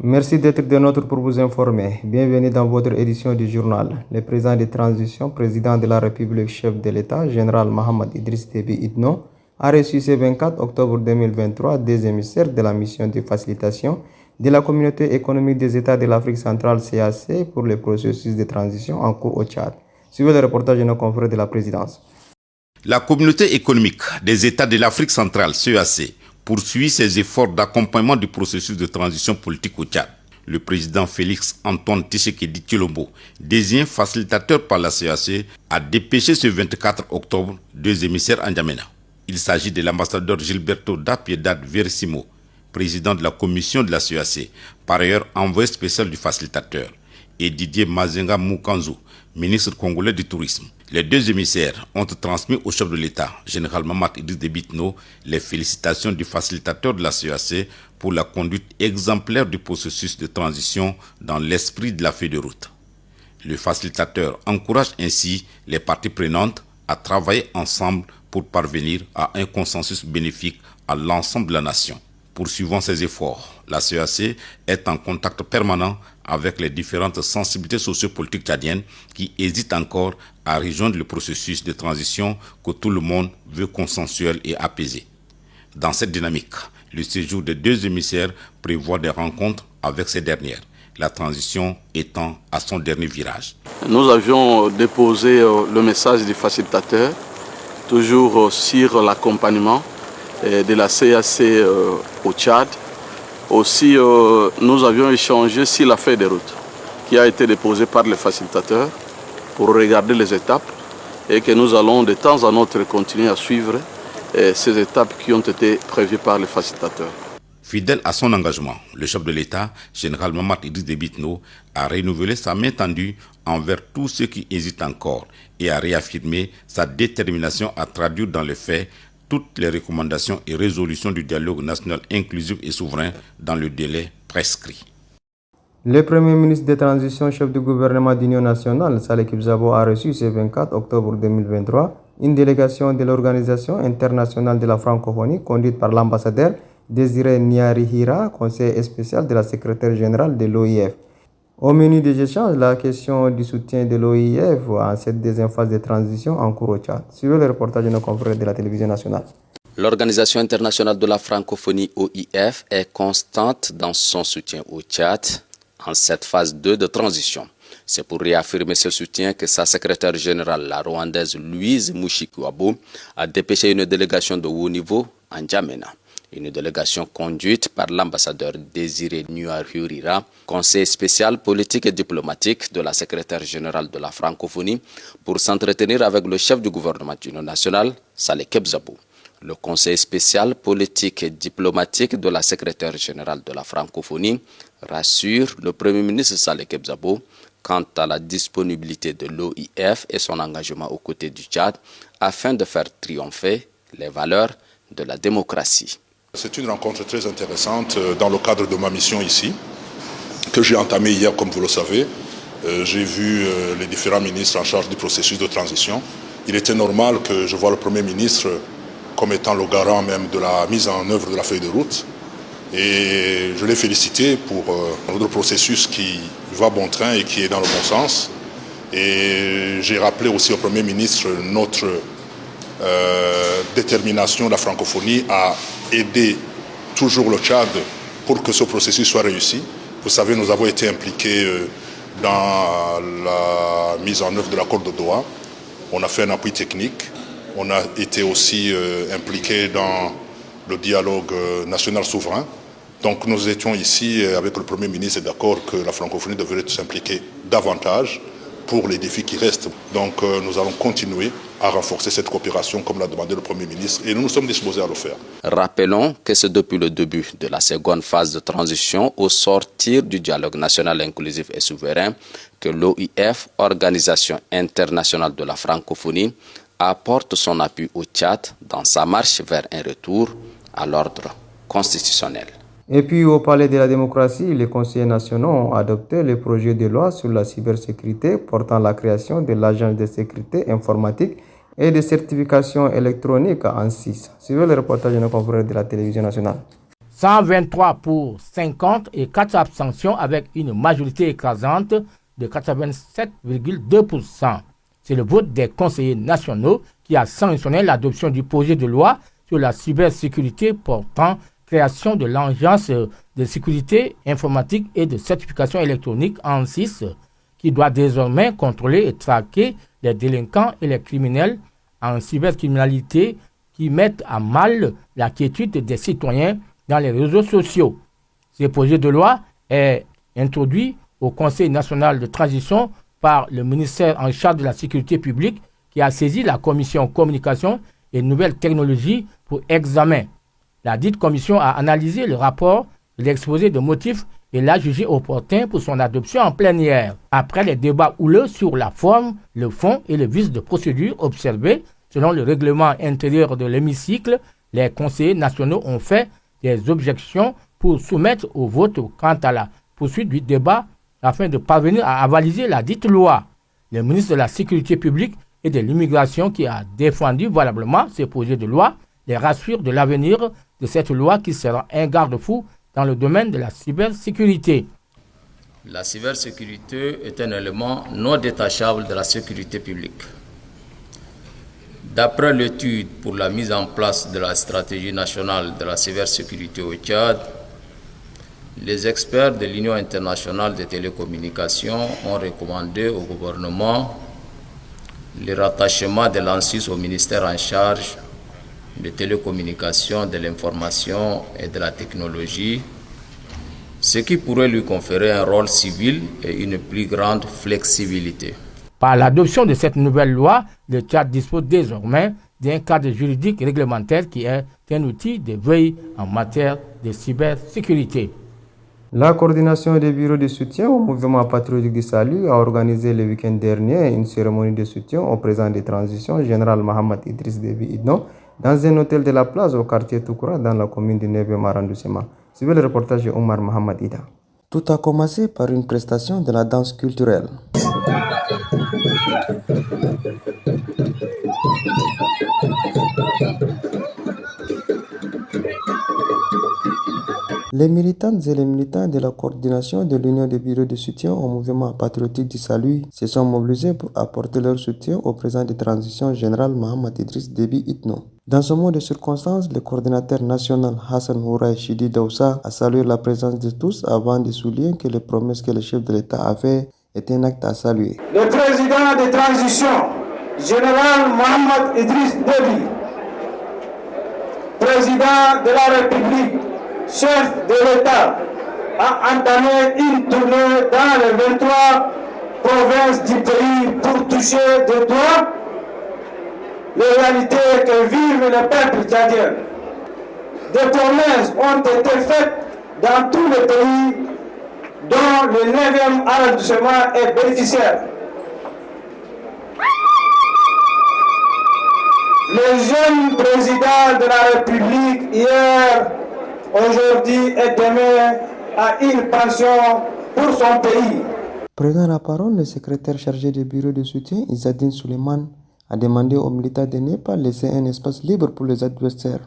Merci d'être de notre pour vous informer. Bienvenue dans votre édition du journal. Le président de transition, président de la République, chef de l'État, général Mohamed Idriss Déby Itno, a reçu ce 24 octobre 2023 des émissaires de la mission de facilitation de la Communauté économique des États de l'Afrique centrale CAC pour le processus de transition en cours au Tchad. Suivez le reportage de nos confrères de la présidence. La Communauté économique des États de l'Afrique centrale CAC poursuit ses efforts d'accompagnement du processus de transition politique au Tchad. Le président Félix Antoine Tshisekedi Tshilombo, désigné facilitateur par la CAC, a dépêché ce 24 octobre deux émissaires en N'Djamena. Il s'agit de l'ambassadeur Gilberto da Piedad Verissimo, président de la commission de la CAC, par ailleurs envoyé spécial du facilitateur, et Didier Mazenga Mukanzu, ministre congolais du tourisme. Les deux émissaires ont transmis au chef de l'État, général Mohamed Idriss Déby Itno, les félicitations du facilitateur de la CAC pour la conduite exemplaire du processus de transition dans l'esprit de la feuille de route. Le facilitateur encourage ainsi les parties prenantes à travailler ensemble pour parvenir à un consensus bénéfique à l'ensemble de la nation. Poursuivant ses efforts, la CAC est en contact permanent avec les différentes sensibilités sociopolitiques tchadiennes qui hésitent encore à rejoindre le processus de transition que tout le monde veut consensuel et apaisé. Dans cette dynamique, le séjour des deux émissaires prévoit des rencontres avec ces dernières, la transition étant à son dernier virage. Nous avions déposé le message du facilitateur, toujours sur l'accompagnement de la CAC au Tchad. Aussi, nous avions échangé sur la feuille de route qui a été déposée par le facilitateur pour regarder les étapes et que nous allons de temps en autre continuer à suivre ces étapes qui ont été prévues par le facilitateur. Fidèle à son engagement, le chef de l'État, général Mohamed Idriss Déby Itno, a renouvelé sa main tendue envers tous ceux qui hésitent encore et a réaffirmé sa détermination à traduire dans les faits toutes les recommandations et résolutions du dialogue national inclusif et souverain dans le délai prescrit. Le Premier ministre de transition, chef du gouvernement d'Union nationale, Saleh Kebzabo, a reçu ce 24 octobre 2023 une délégation de l'Organisation internationale de la francophonie conduite par l'ambassadeur Désiré Niarihira, conseiller spécial de la secrétaire générale de l'OIF. Au menu des échanges, la question du soutien de l'OIF en cette deuxième phase de transition en cours au Tchad. Suivez le reportage de nos confrères de la télévision nationale. L'Organisation internationale de la francophonie OIF est constante dans son soutien au Tchad en cette phase 2 de transition. C'est pour réaffirmer ce soutien que sa secrétaire générale, la rwandaise Louise Mushikiwabo, a dépêché une délégation de haut niveau en N'Djamena. Une délégation conduite par l'ambassadeur Désiré Niarihira, conseiller spécial politique et diplomatique de la secrétaire générale de la francophonie, pour s'entretenir avec le chef du gouvernement d'Union nationale, Saleh Kebzabo. Le conseiller spécial politique et diplomatique de la secrétaire générale de la francophonie rassure le Premier ministre Saleh Kebzabo quant à la disponibilité de l'OIF et son engagement aux côtés du Tchad afin de faire triompher les valeurs de la démocratie. C'est une rencontre très intéressante dans le cadre de ma mission ici, que j'ai entamée hier, comme vous le savez. J'ai vu les différents ministres en charge du processus de transition. Il était normal que je voie le Premier ministre comme étant le garant même de la mise en œuvre de la feuille de route. Et je l'ai félicité pour le processus qui va bon train et qui est dans le bon sens. Et j'ai rappelé aussi au Premier ministre notre détermination de la francophonie à aider toujours le Tchad pour que ce processus soit réussi. Vous savez, nous avons été impliqués dans la mise en œuvre de l'accord de Doha. On a fait un appui technique. On a été aussi impliqués dans le dialogue national souverain. Donc nous étions ici avec le Premier ministre d'accord que la francophonie devrait s'impliquer davantage pour les défis qui restent. Donc nous allons continuer à renforcer cette coopération comme l'a demandé le Premier ministre et nous nous sommes disposés à le faire. Rappelons que c'est depuis le début de la seconde phase de transition au sortir du dialogue national inclusif et souverain que l'OIF, Organisation internationale de la francophonie, apporte son appui au Tchad dans sa marche vers un retour à l'ordre constitutionnel. Et puis au Palais de la démocratie, les conseillers nationaux ont adopté le projet de loi sur la cybersécurité portant la création de l'Agence de sécurité informatique et de certification électronique en 6. Suivez le reportage de nos confrères de la télévision nationale. 123 pour 50 et 4 abstentions avec une majorité écrasante de 87,2%. C'est le vote des conseillers nationaux qui a sanctionné l'adoption du projet de loi sur la cybersécurité portant création de l'Agence de sécurité informatique et de certification électronique ANSIS, qui doit désormais contrôler et traquer les délinquants et les criminels en cybercriminalité qui mettent à mal la quiétude des citoyens dans les réseaux sociaux. Ce projet de loi est introduit au Conseil national de transition par le ministère en charge de la sécurité publique qui a saisi la commission communication et nouvelles technologies pour examen. La dite commission a analysé le rapport de l'exposé de motifs et l'a jugé opportun pour son adoption en plénière. Après les débats houleux sur la forme, le fond et le vice de procédure observés selon le règlement intérieur de l'hémicycle, les conseillers nationaux ont fait des objections pour soumettre au vote quant à la poursuite du débat afin de parvenir à avaliser la dite loi. Le ministre de la Sécurité publique et de l'immigration qui a défendu valablement ce projet de loi les rassure de l'avenir de cette loi qui sera un garde-fou dans le domaine de la cybersécurité. La cybersécurité est un élément non détachable de la sécurité publique. D'après l'étude pour la mise en place de la stratégie nationale de la cybersécurité au Tchad, les experts de l'Union internationale des télécommunications ont recommandé au gouvernement le rattachement de l'ANSIS au ministère en charge des télécommunications, de l'information et de la technologie, ce qui pourrait lui conférer un rôle civil et une plus grande flexibilité. Par l'adoption de cette nouvelle loi, le Tchad dispose désormais d'un cadre juridique réglementaire qui est un outil de veille en matière de cybersécurité. La coordination des bureaux de soutien au mouvement patriotique du salut a organisé le week-end dernier une cérémonie de soutien au président de transition, général Mohamed Idriss Déby Itno, dans un hôtel de la place au quartier Toukoura dans la commune de 9e arrondissement. Suivez le reportage de Omar Mohamed Ida. Tout a commencé par une prestation de la danse culturelle. Les militantes et les militants de la coordination de l'Union des bureaux de soutien au mouvement patriotique du salut se sont mobilisés pour apporter leur soutien au président de transition général Mohamed Idriss Déby Itno. Dans ce mot de circonstance, le coordinateur national Hassan Houraï Chidi Daoussa a salué la présence de tous avant de souligner que les promesses que le chef de l'État a fait étaient un acte à saluer. Le président de transition général Mohamed Idriss Déby, président de la République, chef de l'État, a entamé une tournée dans les 23 provinces du pays pour toucher de doigt les réalités que vivent les peuples tchadiens. Des promesses ont été faites dans tout le pays dont le 9e arrondissement est bénéficiaire. Le jeune président de la République hier, aujourd'hui et demain a une pension pour son pays. Prenant la parole, le secrétaire chargé du bureau de soutien, Izzadine Suleiman, a demandé aux militants de ne pas laisser un espace libre pour les adversaires.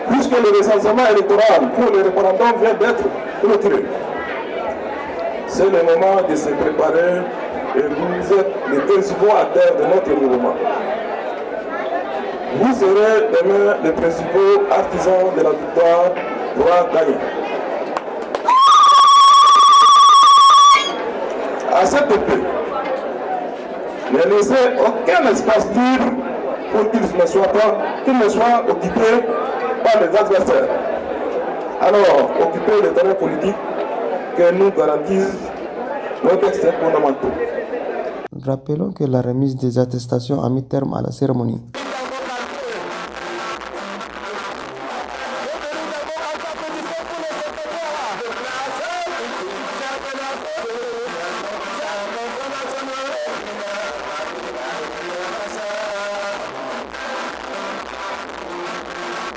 Puisque le recensement électoral pour le référendum vient d'être clôturé, c'est le moment de se préparer et vous êtes les principaux acteurs de notre mouvement. Vous serez demain les principaux artisans de la victoire pour gagner. À cette épée, ne laissez aucun espace libre pour qu'il ne soit occupé par les adversaires. Alors, occupez le terrain politique que nous garantissent nos textes fondamentaux. Rappelons que la remise des attestations a mis terme à la cérémonie.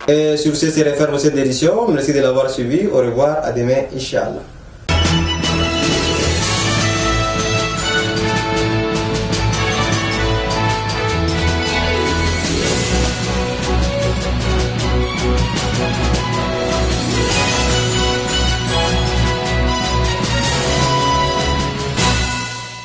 Et sur ce, c'est la fin de cette édition. Merci de l'avoir suivi. Au revoir. À demain, Inch'Allah.